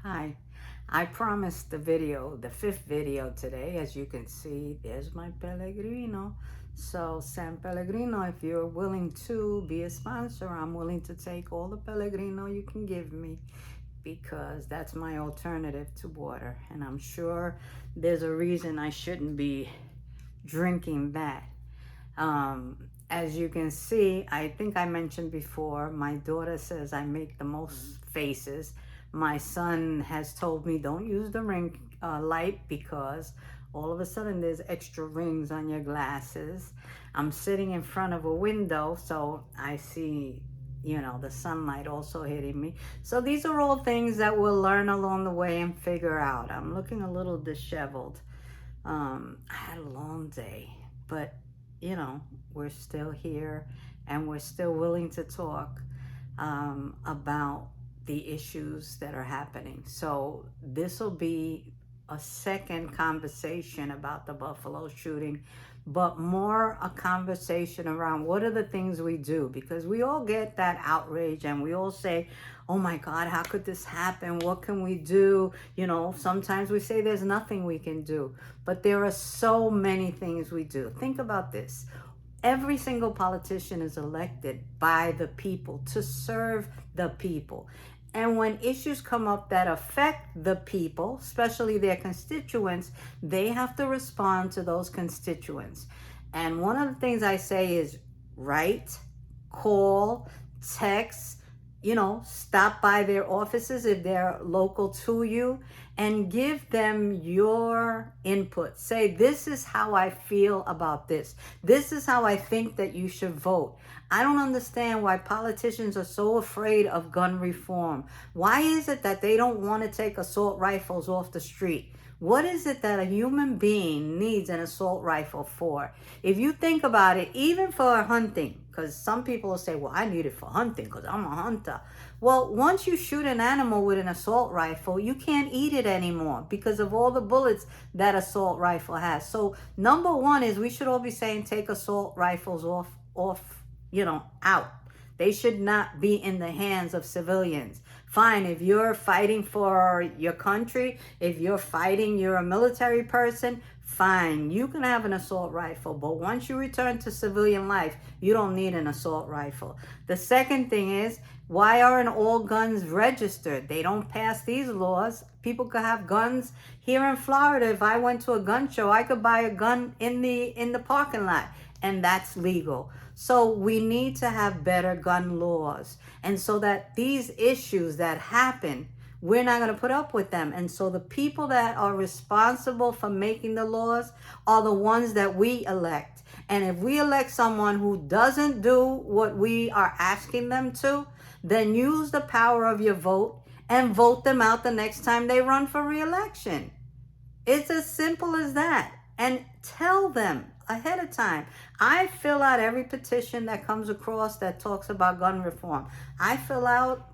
Hi, I promised the fifth video today. As you can see, there's my Pellegrino. So, San Pellegrino, if you're willing to be a sponsor, I'm willing to take all the Pellegrino you can give me because that's my alternative to water. And I'm sure there's a reason I shouldn't be drinking that. As you can see, I think I mentioned before, my daughter says I make the most faces. My son has told me don't use the ring light because all of a sudden there's extra rings on your glasses. I'm sitting in front of a window, so I see, the sunlight also hitting me. So these are all things that we'll learn along the way and figure out. I'm looking a little disheveled. I had a long day, but we're still here and we're still willing to talk about the issues that are happening. So this will be a second conversation about the Buffalo shooting, but more a conversation around what are the things we do, because we all get that outrage and we all say, oh my God, how could this happen? What can we do? Sometimes we say there's nothing we can do, but there are so many things we do. Think about this. Every single politician is elected by the people to serve the people. And when issues come up that affect the people, especially their constituents, they have to respond to those constituents. And one of the things I say is write, call, text, stop by their offices if they're local to you and give them your input. Say, this is how I feel about this. This is how I think that you should vote. I don't understand why politicians are so afraid of gun reform. Why is it that they don't want to take assault rifles off the street? What is it that a human being needs an assault rifle for? If you think about it, even for hunting, because some people will say, well, I need it for hunting because I'm a hunter. Well, once you shoot an animal with an assault rifle, you can't eat it anymore because of all the bullets that assault rifle has. So number one is we should all be saying take assault rifles off, out. They should not be in the hands of civilians. Fine, if you're fighting for your country, if you're fighting, you're a military person, fine, you can have an assault rifle. But once you return to civilian life, you don't need an assault rifle. The second thing is, why aren't all guns registered? They don't pass these laws. People could have guns here in Florida. If I went to a gun show, I could buy a gun in the parking lot, and that's legal. So we need to have better gun laws. And so that these issues that happen, we're not going to put up with them. And so the people that are responsible for making the laws are the ones that we elect. And if we elect someone who doesn't do what we are asking them to, then use the power of your vote and vote them out the next time they run for re-election. It's as simple as that. And tell them ahead of time. I fill out every petition that comes across that talks about gun reform. I fill out,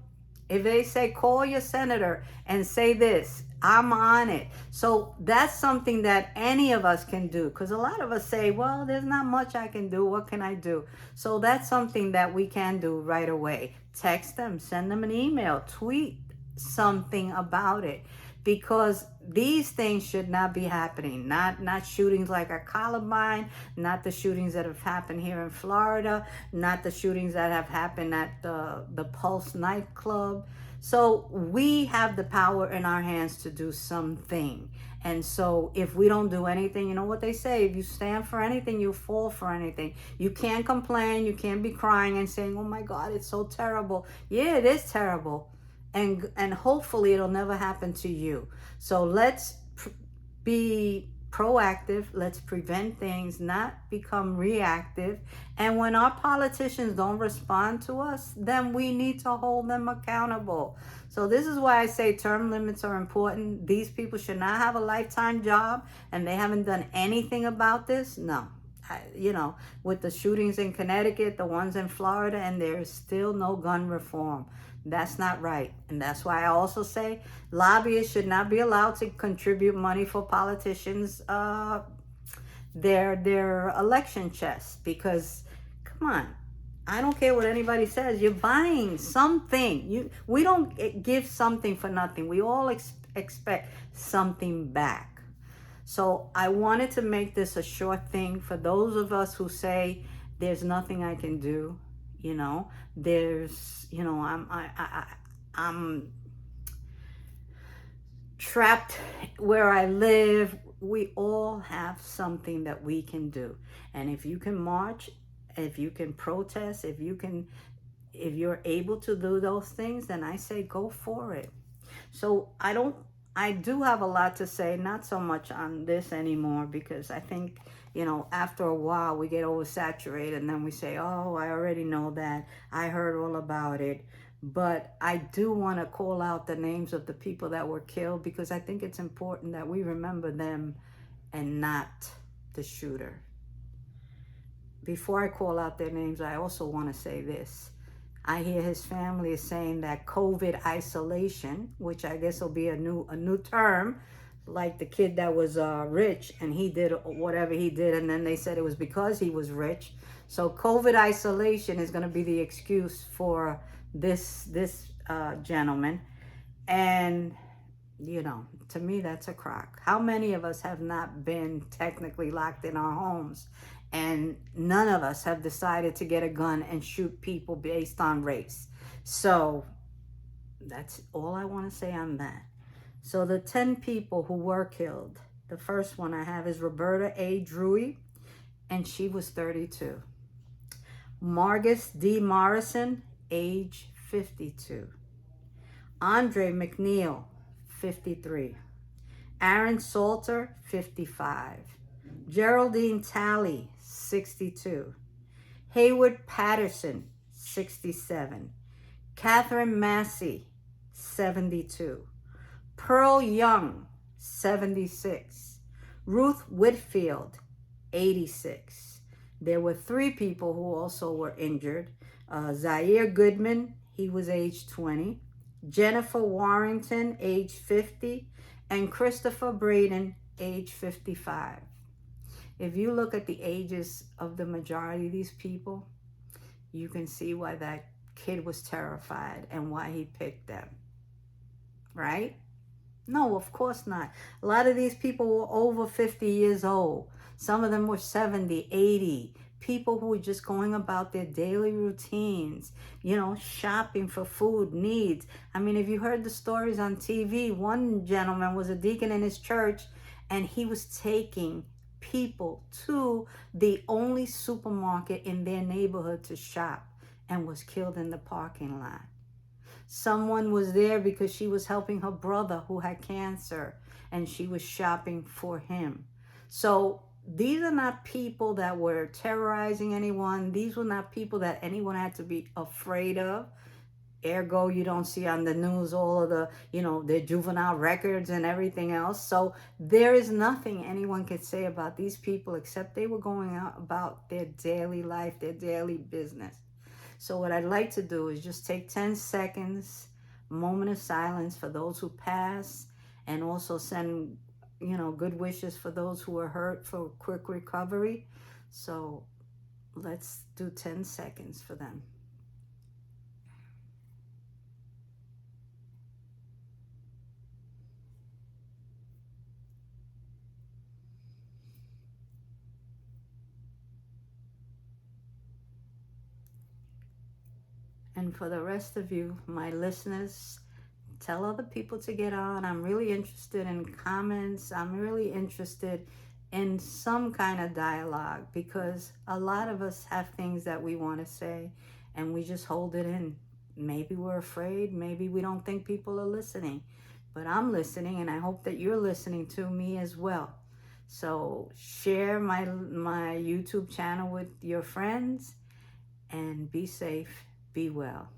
if they say call your senator and say this, I'm on it. So that's something that any of us can do, because a lot of us say, well, there's not much I can do. What can I do? So that's something that we can do right away. Text them, send them an email, tweet something about it, because these things should not be happening. Not shootings like at Columbine, not the shootings that have happened here in Florida, not the shootings that have happened at the Pulse nightclub. So we have the power in our hands to do something. And so if we don't do anything, you know what they say, if you stand for anything, you fall for anything. You can't complain, you can't be crying and saying, oh my God, it's so terrible. Yeah, it is terrible. And hopefully it'll never happen to you. So let's be proactive. Let's prevent things, not become reactive. And when our politicians don't respond to us, then we need to hold them accountable. So this is why I say term limits are important. These people should not have a lifetime job and they haven't done anything about this. No. With the shootings in Connecticut, the ones in Florida, and there's still no gun reform. That's not right. And that's why I also say lobbyists should not be allowed to contribute money for politicians, their election chests, because come on, I don't care what anybody says. You're buying something. We don't give something for nothing. We all expect something back. So I wanted to make this a short thing for those of us who say there's nothing I can do. You know, there's, you know, I'm trapped where I live. We all have something that we can do. And if you can march, if you can protest, if you're able to do those things, then I say go for it. So I do have a lot to say, not so much on this anymore, because I think, you know, after a while we get oversaturated and then we say, oh, I already know that. I heard all about it. But I do want to call out the names of the people that were killed, because I think it's important that we remember them and not the shooter. Before I call out their names, I also want to say this. I hear his family is saying that COVID isolation, which I guess will be a new term, like the kid that was rich and he did whatever he did, and then they said it was because he was rich. So COVID isolation is going to be the excuse for this gentleman, and you know, to me, that's a crock. How many of us have not been technically locked in our homes, and none of us have decided to get a gun and shoot people based on race? So that's all I want to say on that. So the 10 people who were killed, the first one I have is Roberta A. Drury, and she was 32. Margus D. Morrison, age 52. Andre McNeil, 53. Aaron Salter, 55. Geraldine Talley, 62. Hayward Patterson, 67. Catherine Massey, 72. Pearl Young, 76. Ruth Whitfield, 86. There were 3 people who also were injured. Zaire Goodman, he was age 20. Jennifer Warrington, age 50. And Christopher Braden, age 55. If you look at the ages of the majority of these people, you can see why that kid was terrified and why he picked them. Right? No, of course not. A lot of these people were over 50 years old. Some of them were 70, 80. People who were just going about their daily routines, you know, shopping for food needs. I mean, if you heard the stories on TV, one gentleman was a deacon in his church, and he was taking people to the only supermarket in their neighborhood to shop, and was killed in the parking lot. Someone was there because she was helping her brother who had cancer, and she was shopping for him. So these are not people that were terrorizing anyone. These were not people that anyone had to be afraid of. Ergo, you don't see on the news all of the, you know, their juvenile records and everything else. So there is nothing anyone could say about these people except they were going out about their daily life, their daily business. So what I'd like to do is just take 10 seconds, moment of silence for those who passed, and also send, you know, good wishes for those who were hurt for quick recovery. So let's do 10 seconds for them. And for the rest of you, my listeners, tell other people to get on. I'm really interested in comments. I'm really interested in some kind of dialogue, because a lot of us have things that we want to say and we just hold it in. Maybe we're afraid. Maybe we don't think people are listening. But I'm listening, and I hope that you're listening to me as well. So share my YouTube channel with your friends, and be safe, be well.